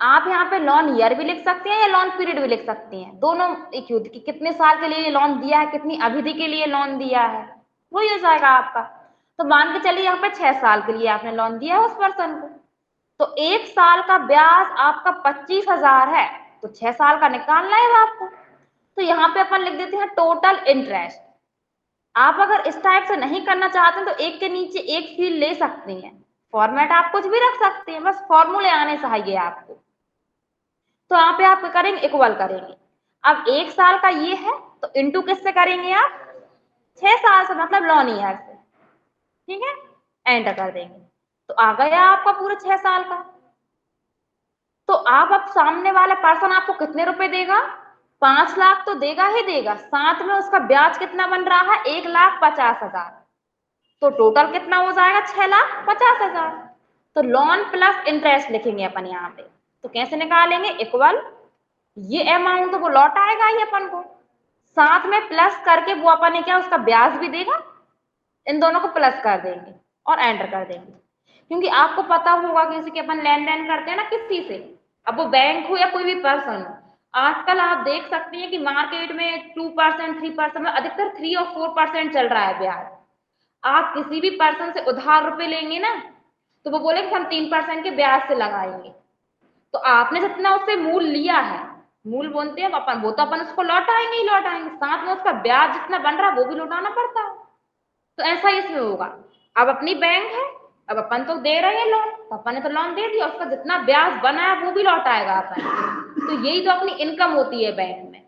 आप यहाँ पे लॉन ईयर भी लिख सकते हैं या लॉन पीरियड भी लिख सकती हैं, दोनों एक ही होती है कि कितने साल के लिए लॉन दिया है, कितनी अवधि के लिए लॉन दिया है, वही हो जाएगा आपका। तो मान के चलिए यहाँ पे 6 साल के लिए आपने लॉन दिया है उस पर्सन को, तो 1 साल का ब्याज आपका 25,000 है, तो 6 साल का निकालना है आपको। तो यहाँ पे अपन लिख देते हैं टोटल इंटरेस्ट। आप अगर इस टाइप से नहीं करना चाहते हैं तो एक के नीचे एक फील्ड ले सकते हैं, फॉर्मेट आप कुछ भी रख सकते हैं, बस फॉर्मूले आने चाहिए आपको। तो यहाँ पे आप करेंगे इक्वल करेंगे। अब 1 साल का ये है तो इंटू किससे करेंगे आप, 6 साल से, मतलब लॉन ईयर से, ठीक है, एंटर कर देंगे तो आ गया आपका पूरा 6 साल का। तो आप अब सामने वाला पर्सन आपको कितने रुपए देगा, 5 लाख तो देगा ही देगा, साथ में उसका ब्याज कितना बन रहा है, 1,50,000, तो टोटल कितना हो जाएगा, 6,50,000। तो लॉन प्लस इंटरेस्ट लिखेंगे अपन यहाँ पे। तो कैसे निकालेंगे, इक्वल, ये अमाउंट तो वो लौट आएगा ही अपन को, साथ में प्लस करके वो अपन ने क्या उसका ब्याज भी देगा, इन दोनों को प्लस कर देंगे और एंटर कर देंगे। क्योंकि आपको पता होगा कि जैसे कि अपन लेन देन करते हैं ना किसी से, अब वो बैंक हो या कोई भी पर्सन हो, आजकल आप देख सकते हैं कि मार्केट में 2%, 3%, अधिकतर 3 और 4% चल रहा है ब्याज। आप किसी भी पर्सन से उधार रुपए लेंगे ना तो वो बोलेंगे हम 3% के ब्याज से लगाएंगे, तो आपने जितना उससे मूल लिया है, मूल बोलते हैं अपन, वो तो अपन उसको लौटाएंगे ही लौटाएंगे, साथ में उसका ब्याज जितना बन रहा है वो भी लौटाना पड़ता है। तो ऐसा ही इसमें होगा, अब अपनी बैंक है, अब अपन तो दे रहे हैं लोन, तो अपन ने तो लोन दे दिया, उसका जितना ब्याज बना है वो भी लौटाएगा अपन। तो यही तो अपनी इनकम होती है बैंक में।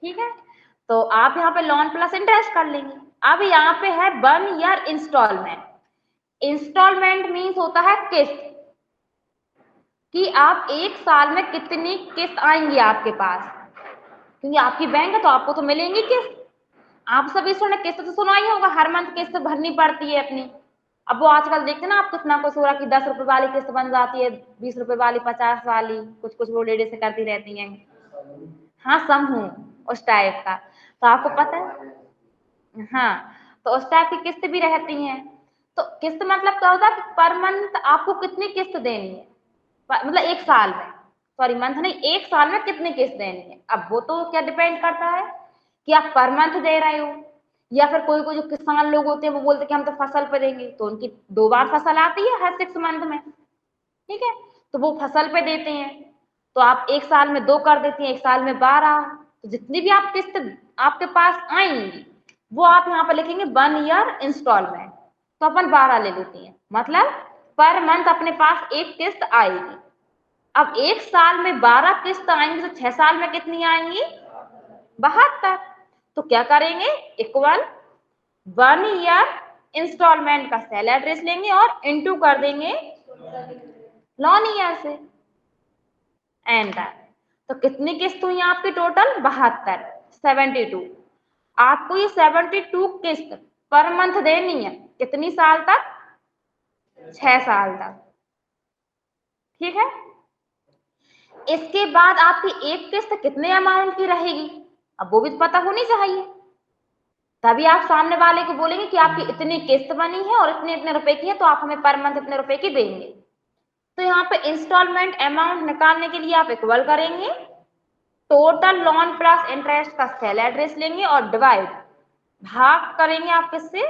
ठीक है, तो आप यहाँ पे लोन प्लस इंटरेस्ट कर लेंगे। अब यहाँ पे है 1 ईयर इंस्टॉलमेंट। इंस्टॉलमेंट मीन्स होता है किस्त, कि आप 1 साल में कितनी किस्त आएंगी आपके पास, क्योंकि आपकी बैंक है तो आपको तो मिलेंगी किस्त। आप सभी ने किस्त तो सुना ही होगा, हर मंथ किस्त भरनी पड़ती है अपनी। अब वो आजकल देखते हैं ना आप, कितना कुछ हो रहा कि 10 रुपए वाली किस्त बन जाती है, 20 रुपए वाली, 50 वाली, कुछ कुछ वो लेडीज से करती रहती हैं। हाँ, समूह उस टाइप का, तो आपको पता है, हाँ, तो उस टाइप की किस्त भी रहती हैं। तो किस्त मतलब क्या होता है कि पर मंथ आपको कितनी किस्त देनी है, मतलब 1 साल में, सॉरी मंथ नहीं, 1 साल में कितनी किस्त देनी है। अब वो तो क्या डिपेंड करता है कि आप पर मंथ दे रहे हो, या फिर कोई कोई जो किसान लोग होते हैं वो बोलते हैं कि हम तो फसल पे देंगे, तो उनकी 2 बार फसल आती है हर 6 मंथ में, ठीक है, तो वो फसल पे देते हैं, तो आप 1 साल में 2 कर देती हैं, 1 साल में 12, तो जितनी भी आप किस्त आपके पास आएंगी वो आप यहाँ पर लिखेंगे 1 ईयर इंस्टॉलमेंट, तो अपन 12 ले लेती हैं, मतलब पर मंथ अपने पास एक किस्त आएगी। अब 1 साल में 12 किस्त आएंगी तो 6 साल में कितनी आएंगी, 72। तो क्या करेंगे, इक्वल 1 ईयर इंस्टॉलमेंट का सेल एड्रेस लेंगे और इंटू कर देंगे लॉन ईयर से, एंटर। तो कितनी किस्त हुई आपकी टोटल, 72, 72। आपको ये 72 किस्त पर मंथ देनी है, कितनी साल तक, 6 साल तक, ठीक है। इसके बाद आपकी एक किस्त कितने अमाउंट की रहेगी, अब वो भी तो पता होनी चाहिए, तभी आप सामने वाले को बोलेंगे कि आपकी इतनी किस्त बनी है और इतने इतने रुपए की है, तो आप हमें पर मंथ इतने रुपए की देंगे। तो यहाँ पे इंस्टॉलमेंट अमाउंट निकालने के लिए आप इक्वल करेंगे, टोटल लोन प्लस इंटरेस्ट का सेल एड्रेस लेंगे और डिवाइड, भाग करेंगे आप किससे,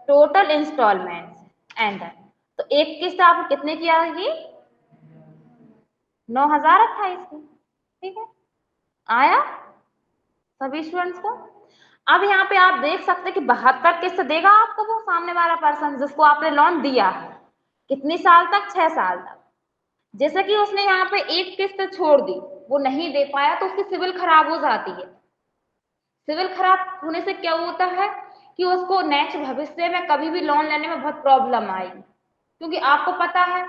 टोटल इंस्टॉलमेंट, एंटर। तो एक किस्त आपको कितने की आएगी, 9,028 की, ठीक है, आया सभी स्टूडेंट्स को। अब यहाँ पे आप देख सकते हैं कि 72 किस्त देगा आपको वो सामने वाला पर्सन जिसको आपने लोन दिया है, कितनी साल तक, 6 साल तक। जैसे कि उसने यहाँ पे एक किस्त छोड़ दी, वो नहीं दे पाया, तो उसकी सिविल खराब हो जाती है। सिविल खराब होने से क्या होता है कि उसको नेक्स्ट भविष्य में कभी भी लोन लेने में बहुत प्रॉब्लम आएगी, क्योंकि आपको पता है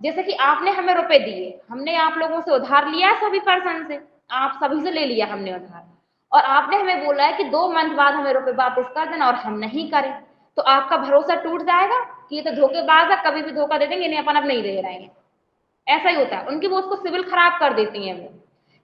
जैसे कि आपने हमें रुपए दिए, हमने आप लोगों से उधार लिया है, सभी पर्सन से, आप सभी से ले लिया हमने उधार, और आपने हमें बोला है कि 2 मंथ बाद हमें रुपए वापस कर देना, और हम नहीं करें, तो आपका भरोसा टूट जाएगा कि ये तो धोखेबाज है, कभी भी धोखा दे देंगे, इन्हें अपन अब नहीं दे रहे हैं। ऐसा ही होता है, उनकी वो उसको सिविल खराब कर देती हैं वो,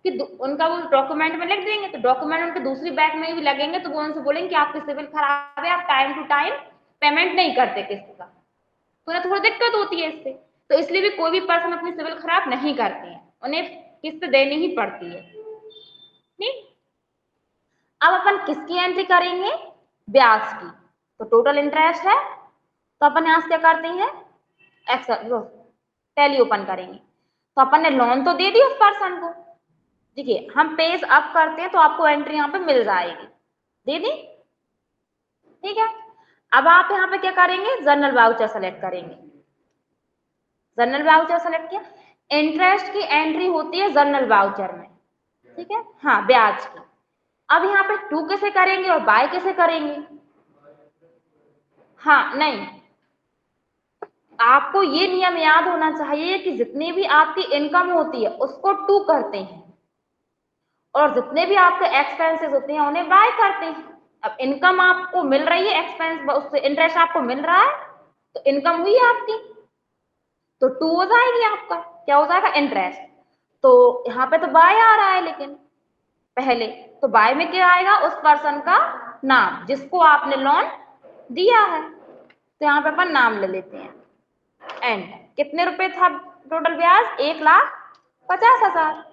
कि उनका वो डॉक्यूमेंट में लिख देंगे, तो डॉक्यूमेंट उनके दूसरी बैंक में भी लगेंगे, तो वो उनसे बोलेंगे कि आपकी सिविल खराब है, आप टाइम टू टाइम पेमेंट नहीं करते किस्त का, तो उन्हें थोड़ी दिक्कत होती है इससे। तो इसलिए भी कोई भी पर्सन अपनी सिविल खराब नहीं करते हैं, उन्हें किस्त देनी ही पड़ती है। ठीक, अब अपन किसकी एंट्री करेंगे? ब्याज की। तो टोटल इंटरेस्ट है, तो अपन यहां से क्या करते हैं, टैली ओपन करेंगे। तो अपन ने लोन तो दे दी उस पर्सन को, देखिए हम पेज अप करते हैं तो आपको एंट्री यहाँ पे मिल जाएगी, दे दी, ठीक है। अब आप यहाँ पे क्या करेंगे, जनरल वाउचर सेलेक्ट करेंगे। जनरल वाउचर सेलेक्ट किया, इंटरेस्ट की एंट्री होती है जनरल वाउचर में, ठीक है, हाँ ब्याज की। अब यहाँ पे टू कैसे करेंगे और बाय कैसे करेंगे? हाँ नहीं, आपको ये नियम याद होना चाहिए कि जितनी भी आपकी इनकम होती है उसको टू करते हैं, और जितने भी आपके एक्सपेंसेस होते हैं उन्हें बाय करते हैं। अब इनकम आपको मिल रही है, एक्सपेंस उससे इंटरेस्ट आपको मिल रहा है, तो इनकम हुई आपकी, तो टू हो जाएगी आपका, क्या हो जाएगा, इंटरेस्ट। तो यहाँ पे तो बाय आ रहा है, लेकिन पहले तो बाय में क्या आएगा, उस पर्सन का नाम जिसको आपने लोन दिया है, तो यहाँ पे अपन नाम ले लेते हैं। एंड कितने रुपए था टोटल ब्याज, 1,50,000।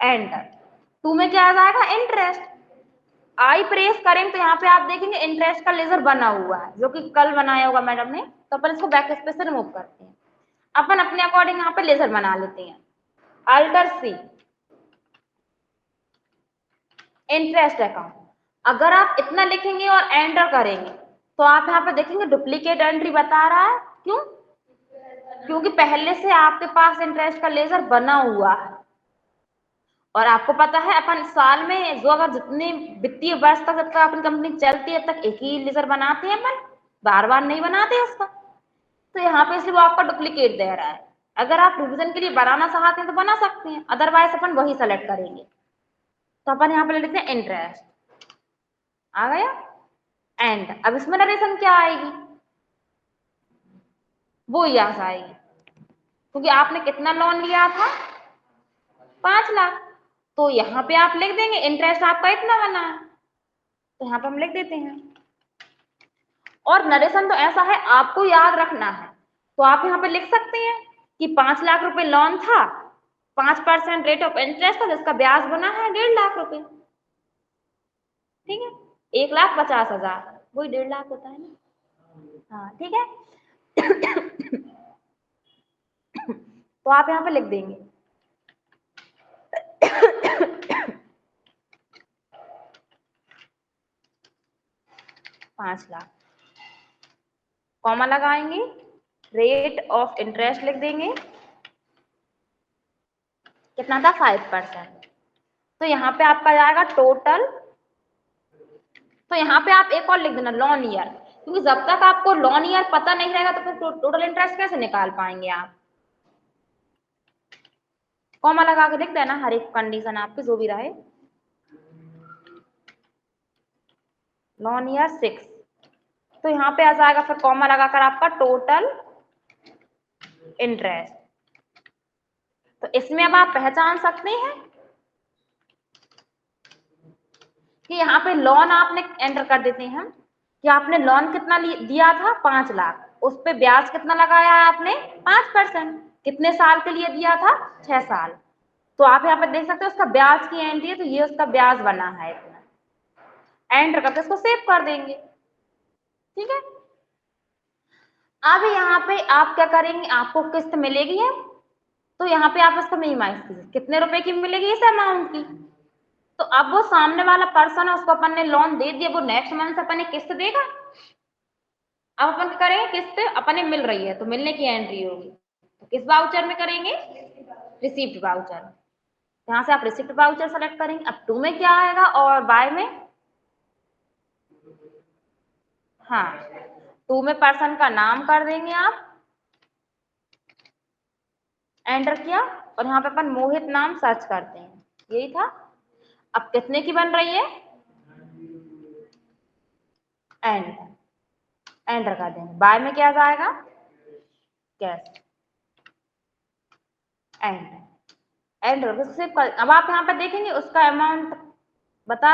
एंटर, टू में क्या आ जाएगा, इंटरेस्ट। आई प्रेस करेंगे तो यहाँ पे आप देखेंगे इंटरेस्ट का लेजर बना हुआ है, जो कि कल बनाया होगा मैडम ने, तो अपन इसको बैक स्पेस से रिमूव करते हैं। अपन अपने अकॉर्डिंग यहाँ पे लेजर बना लेते हैं। अल्टर सी, इंटरेस्ट अकाउंट। अगर आप इतना लिखेंगे और एंटर करेंगे तो आप यहाँ पे देखेंगे डुप्लीकेट एंट्री बता रहा है, क्यों? क्योंकि पहले से आपके पास इंटरेस्ट का लेजर बना हुआ है, और आपको पता है अपन साल में जो अगर जितने वित्तीय वर्ष तक जब तक अपनी कंपनी चलती है तक एक ही लेजर बनाते हैं, अपन बार बार नहीं बनाते उसका, तो यहाँ पे इसलिए वो आपका डुप्लीकेट दे रहा है। अगर आप रिवीजन के लिए बनाना चाहते हैं तो बना सकते हैं, अदरवाइज अपन वही सेलेक्ट करेंगे। तो अपन यहाँ पे ले लेते हैं इंटरेस्ट, आ गया। एंड अब इसमें नरेशन क्या आएगी, वो यहाँ आएगी, क्योंकि आपने कितना लोन लिया था, 5,00,000। तो यहाँ पे आप लिख देंगे इंटरेस्ट आपका इतना बना है, तो यहाँ पे हम लिख देते हैं। और नरेशन तो ऐसा है, आपको याद रखना है, तो आप यहाँ पे लिख सकते हैं कि 5,00,000 रुपए लोन था, 5% रेट ऑफ इंटरेस्ट था, जिसका ब्याज बना है 1,50,000 रुपए, ठीक है, 1,50,000, वही 1,50,000 होता है ना, हाँ ठीक है। तो आप यहाँ पे लिख देंगे 5,00,000, कॉमा लगाएंगे, रेट ऑफ इंटरेस्ट लिख देंगे, कितना था, 5%। तो यहाँ पे आपका जाएगा टोटल, तो यहाँ पे आप एक और लिख देना लोन ईयर, क्योंकि जब तक आपको लोन ईयर पता नहीं रहेगा तो फिर टोटल इंटरेस्ट कैसे निकाल पाएंगे आप। कॉमा लगा के लिख देना हर एक कंडीशन आपकी जो भी रहे। लोन ईयर 6, तो यहाँ पे आ जाएगा फिर कॉमा लगाकर आपका टोटल इंटरेस्ट। तो इसमें अब आप पहचान सकते हैं कि यहाँ पे लोन आपने एंटर कर देते हैं हम, कि आपने लोन कितना दिया था, 5,00,000, उस पे ब्याज कितना लगाया है आपने, 5%, कितने साल के लिए दिया था, 6 साल। तो आप यहाँ पे देख सकते हो उसका ब्याज की एंट्री है, तो ये उसका ब्याज बना है इतना, एंटर करके इसको सेव कर देंगे, ठीक है। अब यहाँ पे आप क्या करेंगे, आपको किस्त मिलेगी है, तो यहाँ पे आप इसका मिनिमाइज कीजिए, कितने रुपए की मिलेगी इस अमाउंट की। तो अब वो सामने वाला पर्सन है, उसको अपन ने लोन दे दिया, वो नेक्स्ट मंथ से अपन ने किस्त देगा। अब अपन क्या करेंगे, किस्त अपन मिल रही है तो मिलने की एंट्री होगी, तो किस वाउचर में करेंगे, रिसीप्ट वाउचर। यहाँ से आप रिसिप्ट वाउचर सेलेक्ट करेंगे। अब टू में क्या आएगा और बाय में, हाँ टू में पर्सन का नाम कर देंगे आप, एंटर किया, और यहाँ पे अपन मोहित नाम सर्च करते हैं, यही था। अब कितने की बन रही है, एंटर कर देंगे। बाय में क्या जाएगा, कैश। एंड सिर्फ अब आप यहाँ पे देखेंगे उसका अमाउंट बता